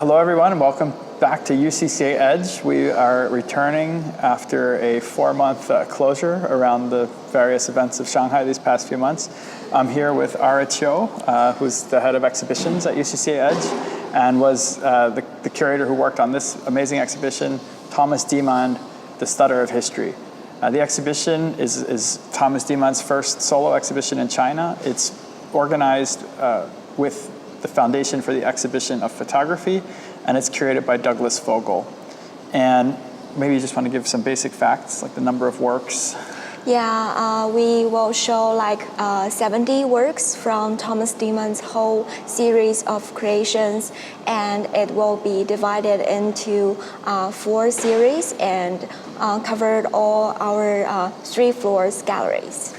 Hello everyone, and welcome back to UCCA Edge. We are returning after a 4-month closure around the various events of Shanghai these past few months. I'm here with Ara Qiu, who's the head of exhibitions at UCCA Edge, and was the curator who worked on this amazing exhibition, Thomas Diemand, The Stutter of History. The exhibition is Thomas Diemand's first solo exhibition in China. It's organized with the Foundation for the Exhibition of Photography, and it's curated by Douglas Fogle. And maybe you just want to give some basic facts, like the number of works. Yeah, we will show like 70 works from Thomas Diemand's whole series of creations, and it will be divided into 4 series and covered all our 3 floors galleries.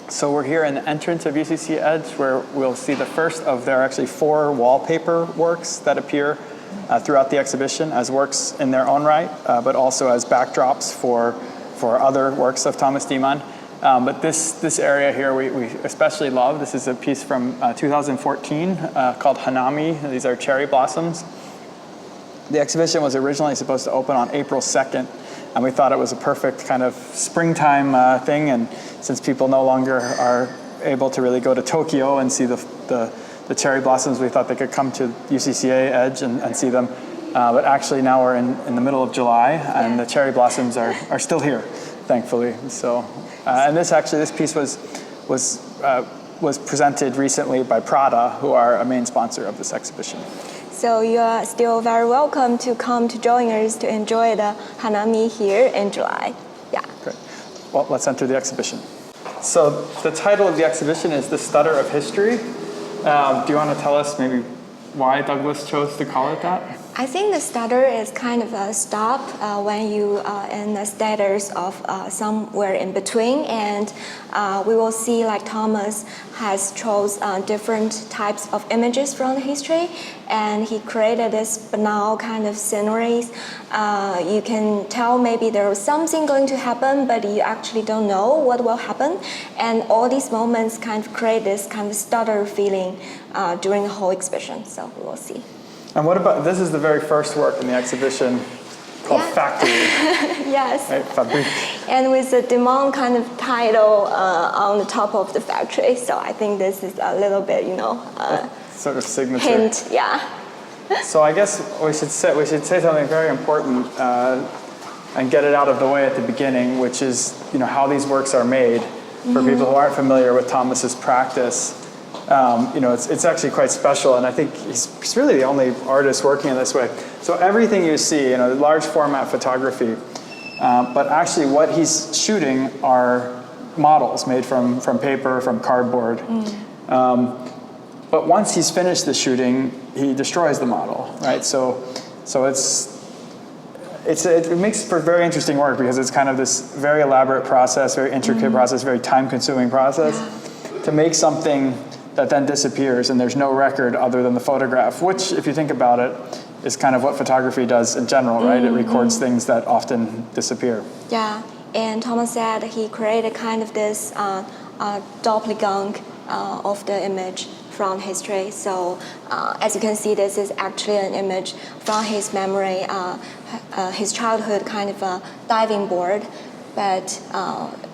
So we're here in the entrance of UCCA Edge, where we'll see the first of their actually 4 wallpaper works that appear throughout the exhibition as works in their own right, but also as backdrops for other works of Thomas Diemand. But this area here we especially love. This is a piece from 2014 called Hanami. These are cherry blossoms. The exhibition was originally supposed to open on April 2nd, and we thought it was a perfect kind of springtime thing. And since people no longer are able to really go to Tokyo and see the cherry blossoms, we thought they could come to UCCA Edge and see them. But actually now we're in the middle of July, and the cherry blossoms are still here, thankfully. So, and this piece was presented recently by Prada, who are a main sponsor of this exhibition. So you are still very welcome to come to join us to enjoy the Hanami here in July. Yeah. Great. Well, let's enter the exhibition. So the title of the exhibition is The Stutter of History. Do you want to tell us maybe why Douglas chose to call it that? I think the stutter is kind of a stop when you in the status of somewhere in between, and we will see like Thomas has chose different types of images from the history, and he created this banal kind of sceneries. You can tell maybe there was something going to happen, but you actually don't know what will happen, and all these moments kind of create this kind of stutter feeling during the whole exhibition. So we will see. And what about, this is the very first work in the exhibition called Factory. Yes. Right, Fabrique. And with the Diemand kind of title on the top of the factory. So I think this is a little bit, sort of signature. Hint, yeah. So I guess we should say something very important and get it out of the way at the beginning, which is, how these works are made. For people who aren't familiar with Thomas's practice, it's actually quite special, and I think he's really the only artist working in this way. So everything you see, large format photography, but actually what he's shooting are models made from paper, from cardboard. But once he's finished the shooting, he destroys the model, right? So it makes for very interesting work, because it's kind of this very elaborate process, very intricate process, very time-consuming process to make something that then disappears, and there's no record other than the photograph, which, if you think about it, is kind of what photography does in general, right? It records things that often disappear. Yeah, and Thomas said he created kind of this doppelganger of the image from history. So as you can see, this is actually an image from his memory, his childhood kind of a diving board. But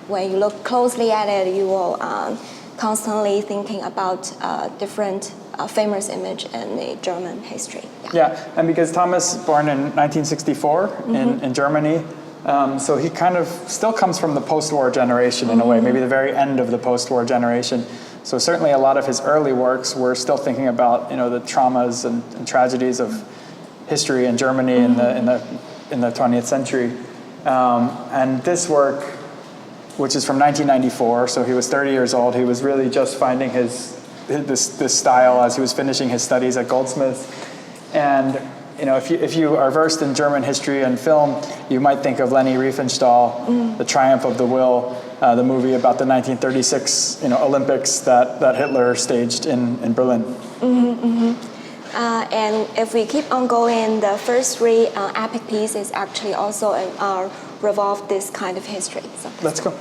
when you look closely at it, you will constantly thinking about different famous image in the German history. Yeah, and because Thomas born in 1964 in Germany, so he kind of still comes from the post-war generation in a way, maybe the very end of the post-war generation. So certainly a lot of his early works were still thinking about the traumas and tragedies of history in Germany in the 20th century. And this work, which is from 1994, so he was 30 years old. He was really just finding this style as he was finishing his studies at Goldsmiths. And if you are versed in German history and film, you might think of Leni Riefenstahl, The Triumph of the Will, the movie about the 1936 Olympics that Hitler staged in Berlin. And if we keep on going, the first 3 epic pieces actually also revolve this kind of history. So let's go.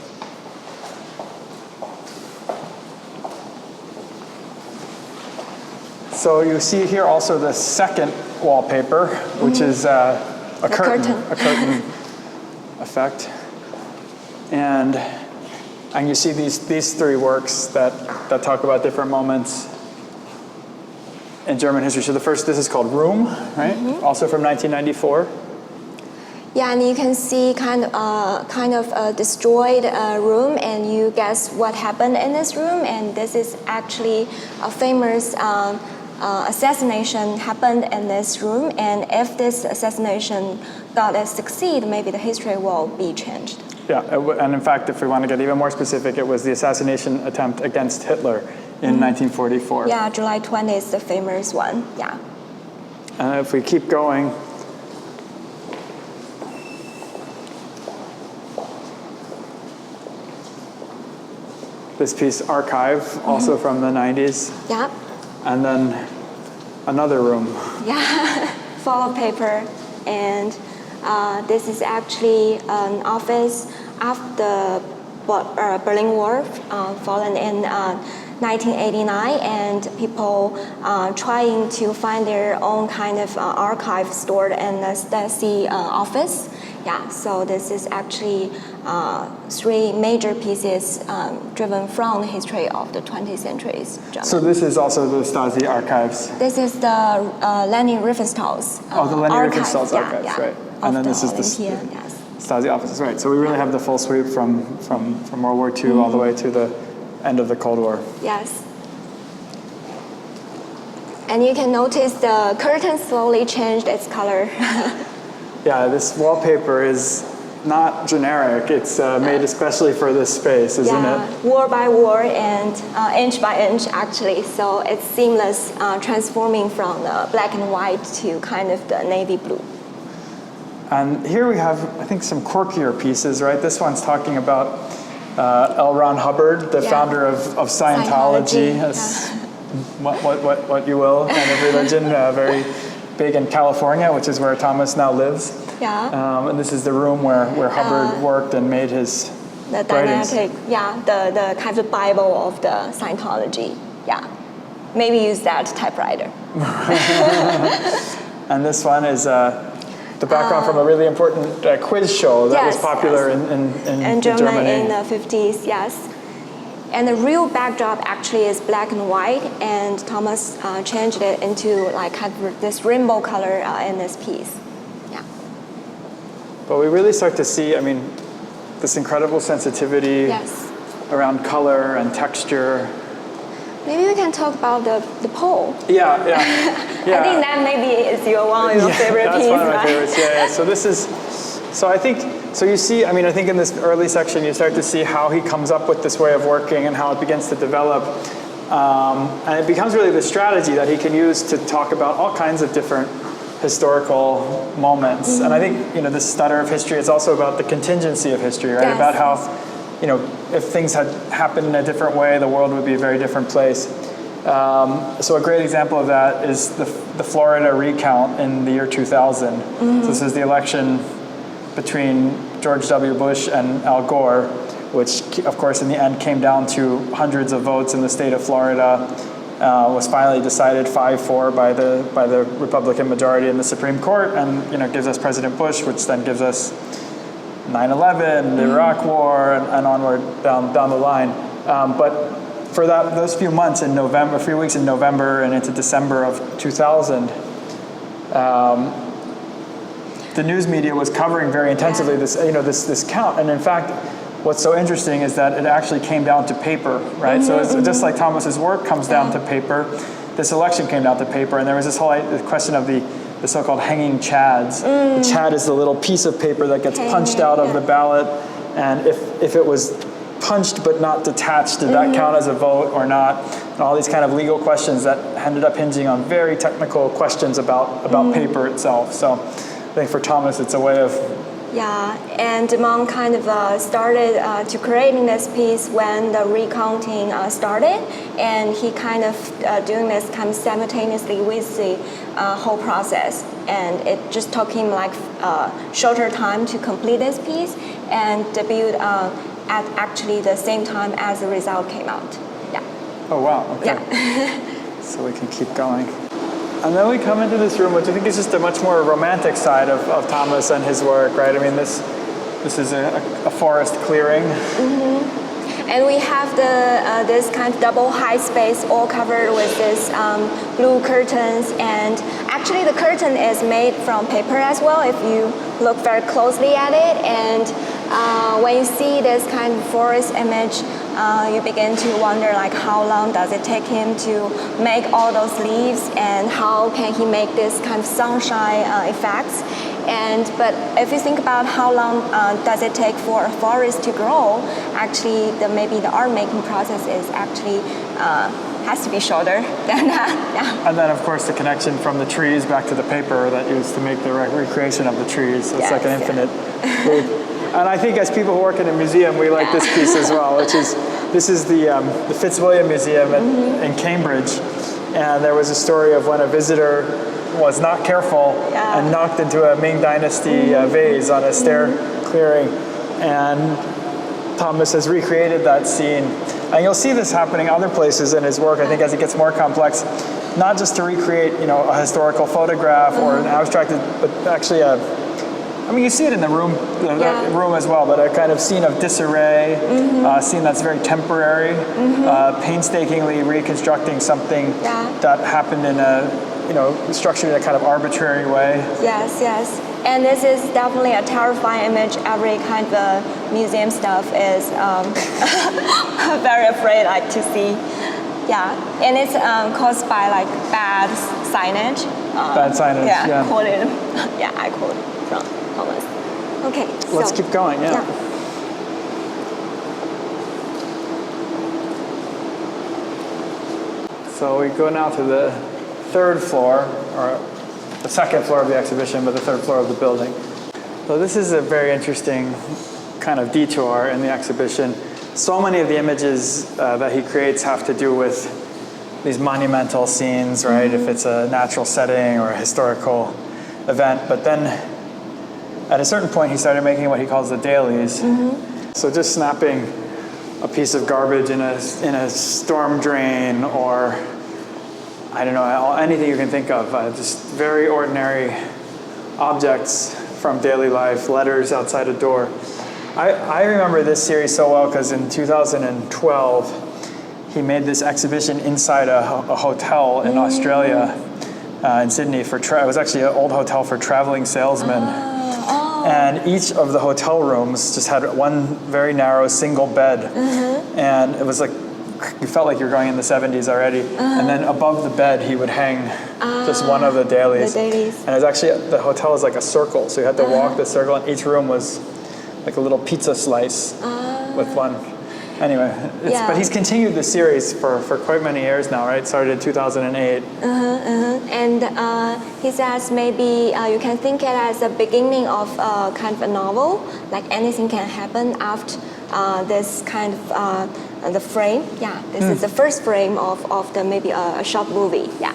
So you see here also the second wallpaper, which is a curtain effect. And you see these three works that talk about different moments in German history. So the first, this is called Room, right? Also from 1994. Yeah, and you can see kind of a destroyed room, and you guess what happened in this room. And this is actually a famous assassination happened in this room. And if this assassination got to succeed, maybe the history will be changed. Yeah, and in fact, if we want to get even more specific, it was the assassination attempt against Hitler in 1944. Yeah, July 20 is the famous one. Yeah. And if we keep going. This piece, Archive, also from the 90s. Yeah. And then another room. Yeah, full of paper. And this is actually an office after the Berlin Wall fallen in 1989, and people trying to find their own kind of archive stored in the Stasi office. Yeah, so this is actually three major pieces driven from the history of the 20th century's German. So this is also the Stasi archives. This is the Leni Riefenstahl's the Leni Riefenstahl's archives, right? And then this is the yes. Stasi offices, right? So we really have the full sweep from World War II all the way to the end of the Cold War. Yes. And you can notice the curtain slowly changed its color. Yeah, this wallpaper is not generic. It's made especially for this space, isn't it? Wall by wall and inch by inch, actually. So it's seamless, transforming from the black and white to kind of the navy blue. And here we have, I think, some quirkier pieces, right? This one's talking about L. Ron Hubbard, the founder of Scientology. What you will, kind of religion, very big in California, which is where Thomas now lives. Yeah. And this is the room where Hubbard worked and made his the writings. didactic, the kind of Bible of the Scientology. Yeah. Maybe use that typewriter. And this one is the background from a really important quiz show that was popular in Germany. In the 50s, yes. And the real backdrop actually is black and white, and Thomas changed it into like kind of this rainbow color in this piece. Yeah. But we really start to see, I mean, this incredible sensitivity around color and texture. Maybe we can talk about the pole. Yeah. I think that maybe is one of your favorite pieces. That's one of my favorites. Yeah. So this is, so you see, I mean, I think in this early section you start to see how he comes up with this way of working and how it begins to develop, and it becomes really the strategy that he can use to talk about all kinds of different historical moments. And I think this Stutter of History is also about the contingency of history, right? Yes. About how if things had happened in a different way, the world would be a very different place. So a great example of that is the Florida recount in the year 2000. So this is the election between George W. Bush and Al Gore, which of course in the end came down to hundreds of votes in the state of Florida, was finally decided 5-4 by the Republican majority in the Supreme Court, and gives us President Bush, which then gives us 9/11, the Iraq War, and onward down the line. But for those few months in November, a few weeks in November and into December of 2000, the news media was covering very intensively this count. And in fact, what's so interesting is that it actually came down to paper, right? So it's just like Thomas's work comes down to paper, this election came down to paper, and there was this whole question of the so-called hanging chads. The chad is the little piece of paper that gets punched out of the ballot, and if it was punched but not detached, did that count as a vote or not? And all these kind of legal questions that ended up hinging on very technical questions about paper itself. So I think for Thomas, it's a way of... Yeah, and Demong kind of started to creating this piece when the recounting started, and he kind of doing this kind of simultaneously with the whole process. And it just took him like shorter time to complete this piece and debut at actually the same time as the result came out. Yeah. Oh, wow, okay. Yeah. So we can keep going. And then we come into this room, which I think is just a much more romantic side of Thomas and his work, right? I mean, this is a forest clearing. And we have this kind of double high space all covered with this blue curtains, and actually the curtain is made from paper as well if you look very closely at it. And when you see this kind of forest image, you begin to wonder like how long does it take him to make all those leaves, and how can he make this kind of sunshine effects. But if you think about how long does it take for a forest to grow, actually maybe the art making process is actually has to be shorter than that. Yeah. And then of course the connection from the trees back to the paper that used to make the recreation of the trees. So it's like an infinite loop. And I think as people who work in a museum, we like this piece as well, which is this is the Fitzwilliam Museum in Cambridge. And there was a story of when a visitor was not careful and knocked into a Ming Dynasty vase on a stair clearing. And Thomas has recreated that scene. And you'll see this happening other places in his work, I think, as it gets more complex, not just to recreate, a historical photograph or an abstracted, but actually you see it in the room as well, but a kind of scene of disarray, a scene that's very temporary, painstakingly reconstructing something that happened in structured in a kind of arbitrary way. Yes, yes. And this is definitely a terrifying image. Every kind of museum stuff is very afraid to see. Yeah, and it's caused by bad signage. Bad signage, yeah. Quoted. Yeah, I quote from Thomas. Okay, let's keep going, yeah. So we go now to the third floor, or the second floor of the exhibition, but the third floor of the building. So this is a very interesting kind of detour in the exhibition. So many of the images that he creates have to do with these monumental scenes, right? If it's a natural setting or a historical event. But then at a certain point, he started making what he calls the dailies. So just snapping a piece of garbage in a storm drain, or I don't know, anything you can think of, just very ordinary objects from daily life, letters outside a door. I remember this series so well because in 2012, he made this exhibition inside a hotel in Australia, in Sydney. It was actually an old hotel for traveling salesmen. And each of the hotel rooms just had one very narrow single bed. And it was like, you felt like you were going in the 70s already. And then above the bed, he would hang just one of the dailies. And it was actually, the hotel was like a circle. So you had to walk the circle, and each room was like a little pizza slice with one. Anyway, but he's continued the series for quite many years now, right? Started in 2008. And he says maybe you can think it as a beginning of kind of a novel, like anything can happen after this kind of the frame. Yeah, this is the first frame of the maybe a short movie. Yeah.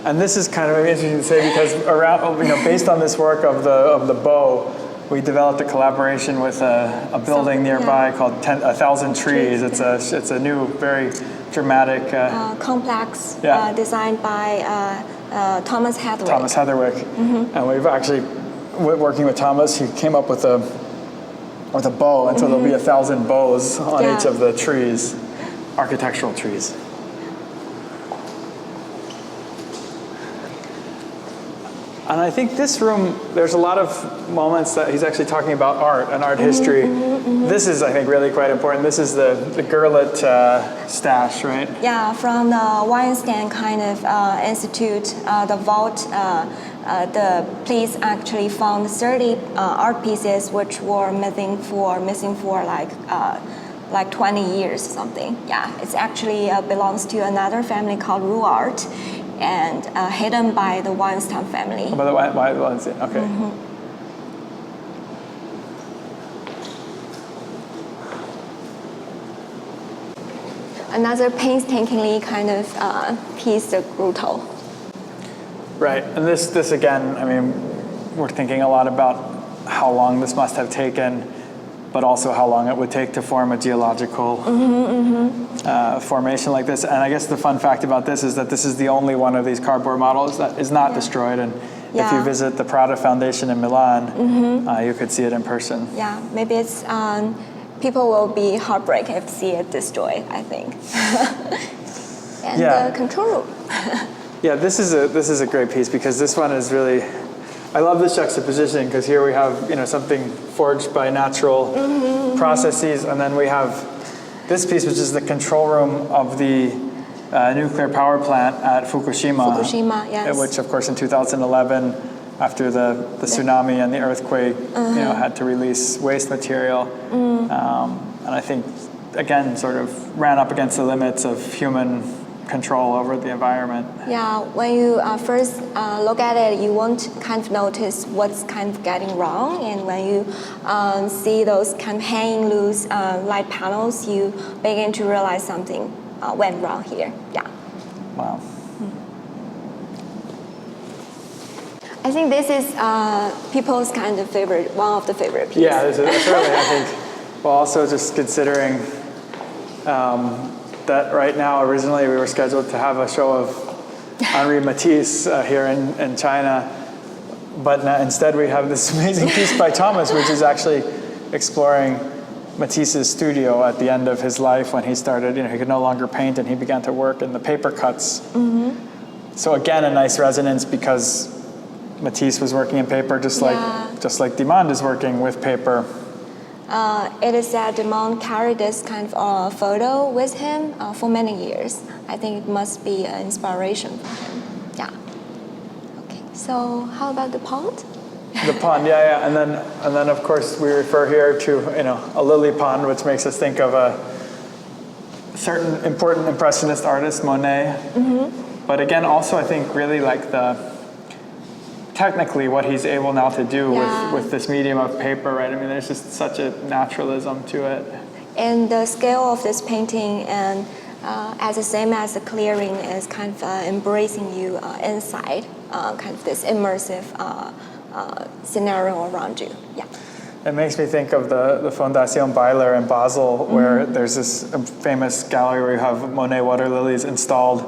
And this is kind of interesting to say because around, based on this work of the bow, we developed a collaboration with a building nearby called 1,000 Trees. It's a new, very dramatic, complex, designed by Thomas Heatherwick. Thomas Heatherwick, and we've actually, working with Thomas, he came up with a bow, and so there'll be 1,000 bows on each of the trees, architectural trees. And I think this room, there's a lot of moments that he's actually talking about art and art history. This is, I think, really quite important. This is the Gurlitt stash, right? Yeah, from the Weinstein kind of institute, the vault, the police actually found 30 art pieces which were missing for like 20 years or something. Yeah, it's actually belongs to another family called Ruart, and hidden by the Weinstein family. Oh, by the Weinstein, okay. Another painstakingly kind of piece of Gruto. Right, and this again, I mean, we're thinking a lot about how long this must have taken. but also how long it would take to form a geological formation like this. And I guess the fun fact about this is that this is the only one of these cardboard models that is not destroyed. And if you visit the Prada Foundation in Milan, you could see it in person. Yeah, maybe it's people will be heartbroken if see it destroyed, I think. And the control room. Yeah, this is a great piece because this one is really, I love this juxtaposition because here we have something forged by natural processes, and then we have this piece, which is the control room of the nuclear power plant at Fukushima. Fukushima, yes. Which, of course, in 2011, after the tsunami and the earthquake, had to release waste material, and I think again sort of ran up against the limits of human control over the environment. Yeah, when you first look at it, you won't kind of notice what's kind of getting wrong, and when you see those kind of hanging loose light panels, you begin to realize something went wrong here. Yeah. Wow. I think this is people's kind of favorite, one of the favorite pieces. Yeah, this is certainly, I think. Well, also just considering that right now, originally we were scheduled to have a show of Henri Matisse here in China, but instead we have this amazing piece by Thomas, which is actually exploring Matisse's studio at the end of his life when he started, he could no longer paint and he began to work in the paper cuts. So again, a nice resonance because Matisse was working in paper just like Dimond is working with paper. It is that Dimond carried this kind of photo with him for many years. I think it must be an inspiration for him. Yeah. Okay. So how about the pond? The pond, yeah, and then of course we refer here to a lily pond, which makes us think of a certain important impressionist artist, Monet. But again, also I think really like technically what he's able now to do with this medium of paper, right? I mean, there's just such a naturalism to it. And the scale of this painting, and as the same as the clearing, is kind of embracing you inside, kind of this immersive scenario around you. Yeah. It makes me think of the Fondation Beiler in Basel, where there's this famous gallery where you have Monet water lilies installed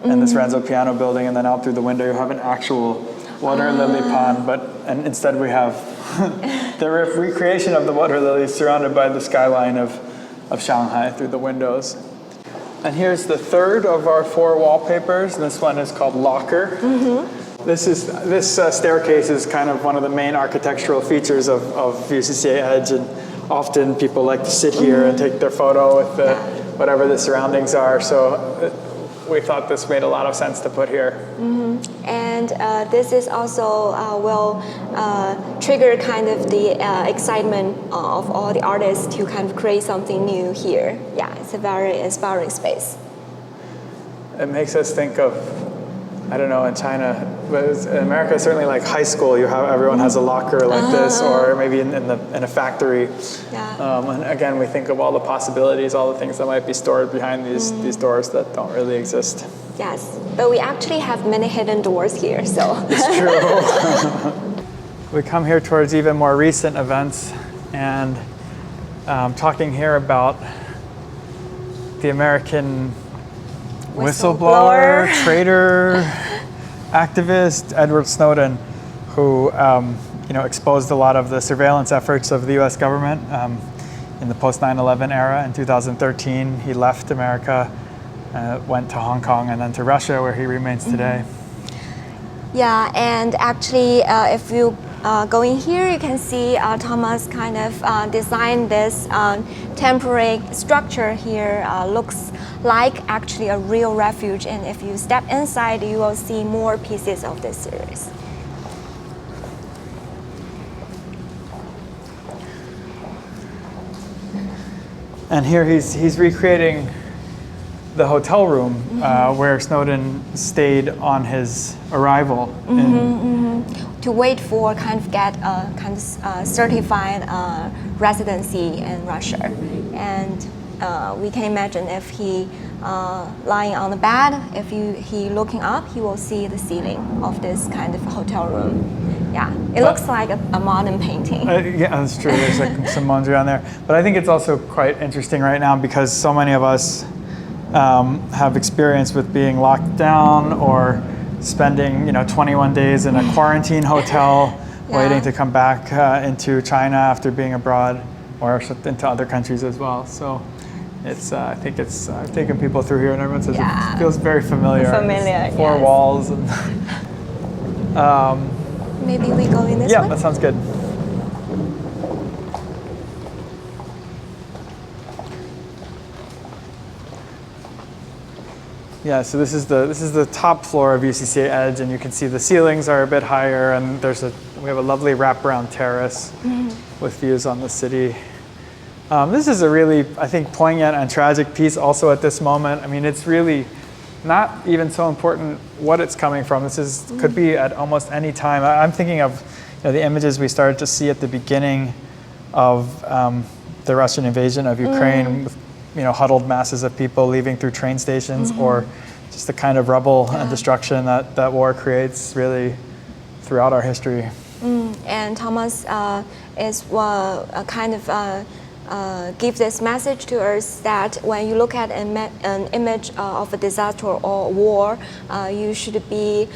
in this Renzo piano building, and then out through the window you have an actual water lily pond, and instead we have the recreation of the water lilies surrounded by the skyline of Shanghai through the windows. And here's the third of our 4 wallpapers. This one is called Locker. This staircase is kind of one of the main architectural features of UCCA Edge, and often people like to sit here and take their photo with whatever the surroundings are. So we thought this made a lot of sense to put here. And this is also will trigger kind of the excitement of all the artists to kind of create something new here. Yeah, it's a very inspiring space. It makes us think of, I don't know, in China, but in America, certainly like high school, everyone has a locker like this, or maybe in a factory. Yeah. And again, we think of all the possibilities, all the things that might be stored behind these doors that don't really exist. Yes, but we actually have many hidden doors here, so. It's true. We come here towards even more recent events, and talking here about the American whistleblower, traitor, activist Edward Snowden, who exposed a lot of the surveillance efforts of the U.S. government in the post 9/11 era. In 2013, he left America, went to Hong Kong, and then to Russia, where he remains today. Yeah, and actually, if you go in here, you can see Thomas kind of designed this temporary structure here. Looks like actually a real refuge, and if you step inside, you will see more pieces of this series. And here he's recreating the hotel room where Snowden stayed on his arrival. To wait for kind of get a kind of certified residency in Russia, and we can imagine if he lying on the bed. If he looking up, he will see the ceiling of this kind of hotel room. Yeah, it looks like a modern painting. Yeah, that's true. There's like some Mondrian on there. But I think it's also quite interesting right now because so many of us have experience with being locked down or spending 21 days in a quarantine hotel waiting to come back into China after being abroad or into other countries as well. So it's I think it's I've taken people through here and everyone says it feels very familiar. It's four walls and maybe we go in this way? Yeah, that sounds good. Yeah, so this is the top floor of UCCA Edge, and you can see the ceilings are a bit higher, and we have a lovely wraparound terrace with views on the city. This is a really, I think, poignant and tragic piece also at this moment. I mean, it's really not even so important what it's coming from. This could be at almost any time. I'm thinking of the images we started to see at the beginning of the Russian invasion of Ukraine, with huddled masses of people leaving through train stations, or just the kind of rubble and destruction that war creates really throughout our history. And Thomas is kind of give this message to us that when you look at an image of a disaster or war, you should be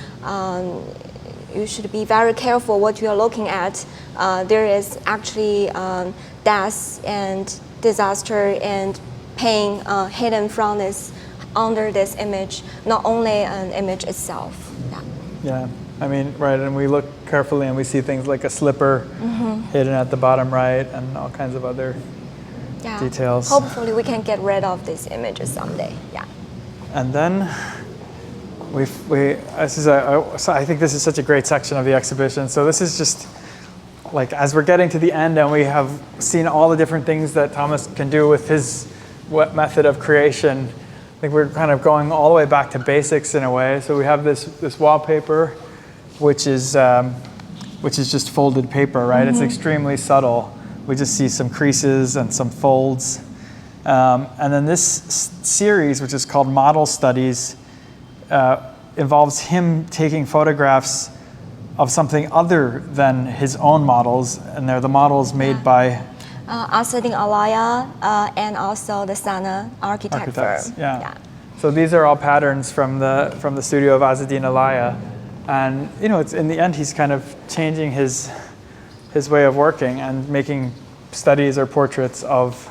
very careful what you are looking at. There is actually death and disaster and pain hidden from under this image, not only an image itself. Yeah, I mean, right, and we look carefully and we see things like a slipper hidden at the bottom right and all kinds of other details. Hopefully we can get rid of these images someday. Yeah. And then I think this is such a great section of the exhibition. So this is just like, as we're getting to the end and we have seen all the different things that Thomas can do with his method of creation, I think we're kind of going all the way back to basics in a way. So we have this wallpaper, which is just folded paper, right? It's extremely subtle. We just see some creases and some folds. And then this series, which is called Model Studies, involves him taking photographs of something other than his own models, and they're the models made by Asadin Alaya and also the Sana architect firm. Yeah. So these are all patterns from the studio of Asadin Alaya, and it's in the end he's kind of changing his way of working and making studies or portraits of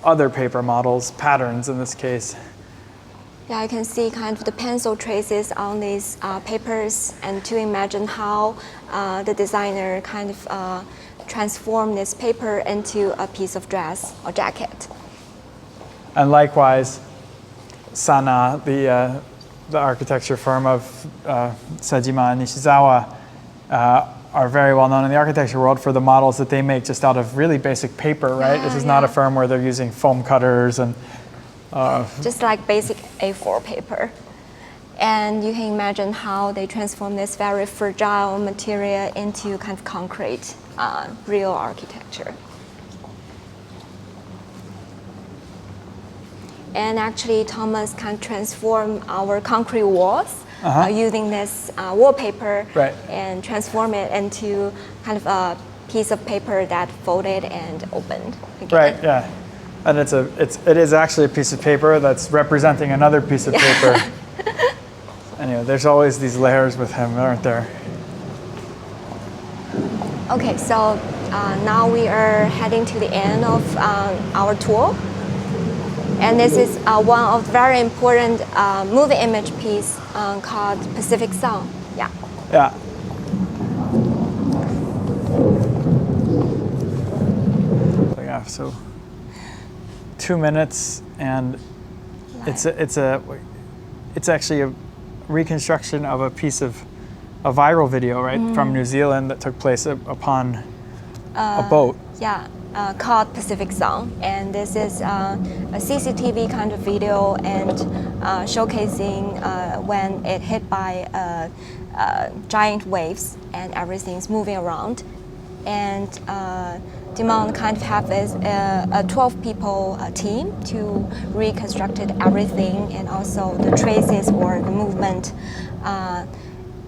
other paper models, patterns in this case. Yeah, I can see kind of the pencil traces on these papers, and to imagine how the designer kind of transformed this paper into a piece of dress or jacket. And likewise, Sana, the architecture firm of Sejima and Nishizawa, are very well known in the architecture world for the models that they make just out of really basic paper, right? This is not a firm where they're using foam cutters and just like basic A4 paper. And you can imagine how they transform this very fragile material into kind of concrete, real architecture. And actually, Thomas can transform our concrete walls using this wallpaper and transform it into kind of a piece of paper that folded and opened again. Right, yeah. And it is actually a piece of paper that's representing another piece of paper. Anyway, there's always these layers with him, aren't there? Okay, so now we are heading to the end of our tour. And this is one of the very important movie image piece called Pacific Song. Yeah. Yeah. So 2 minutes, and it's actually a reconstruction of a piece of a viral video, right, from New Zealand that took place upon a boat. Yeah, called Pacific Song, and this is a CCTV kind of video and showcasing when it hit by giant waves and everything's moving around, and Dimon kind of have a 12 people team to reconstructed everything and also the traces or the movement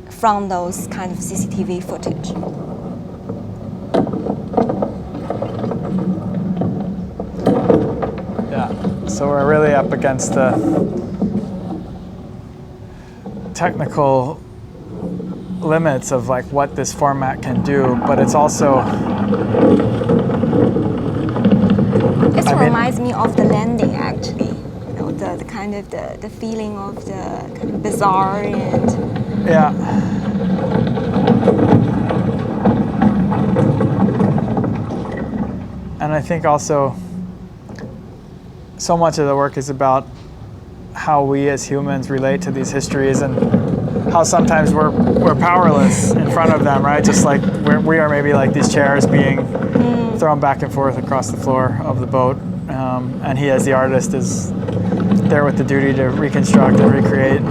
from those kind of CCTV footage. Yeah, so we're really up against the technical limits of like what this format can do, but it's also reminds me of the landing actually. You know, the kind of the feeling of the kind of bizarre and yeah. And I think also so much of the work is about how we as humans relate to these histories and how sometimes we're powerless in front of them, right? Just like we are maybe like these chairs being thrown back and forth across the floor of the boat. And he, as the artist, is there with the duty to reconstruct and recreate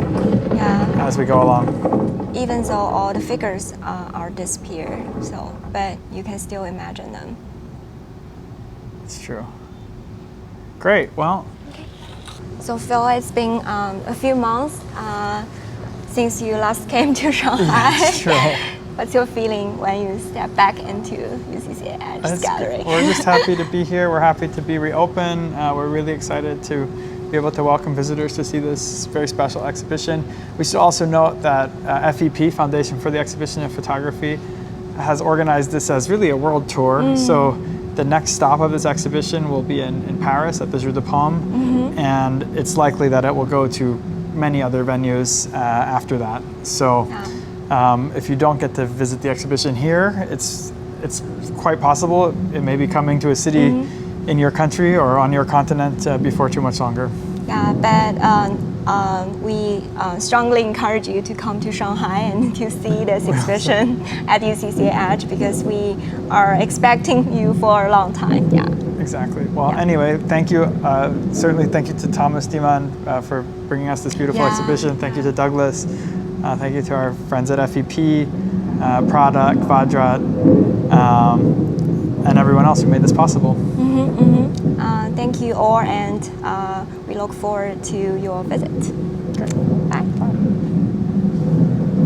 as we go along. Even though all the figures are disappeared, but you can still imagine them. It's true. Great, well. Okay. So Phil, it's been a few months since you last came to Shanghai. That's true. What's your feeling when you step back into UCCA Edge Gallery? We're just happy to be here. We're happy to be reopened. We're really excited to be able to welcome visitors to see this very special exhibition. We should also note that FEP, Foundation for the Exhibition of Photography, has organized this as really a world tour. So the next stop of this exhibition will be in Paris at the Jeux de Paume, and it's likely that it will go to many other venues after that. So if you don't get to visit the exhibition here, it's quite possible it may be coming to a city in your country or on your continent before too much longer. Yeah, but we strongly encourage you to come to Shanghai and to see this exhibition at UCCA Edge because we are expecting you for a long time. Yeah. Exactly. Well, anyway, thank you. Certainly thank you to Thomas Diemann for bringing us this beautiful exhibition. Thank you to Douglas. Thank you to our friends at FEP, Product, Kvadrat, and everyone else who made this possible. Thank you all, and we look forward to your visit. Great. Bye.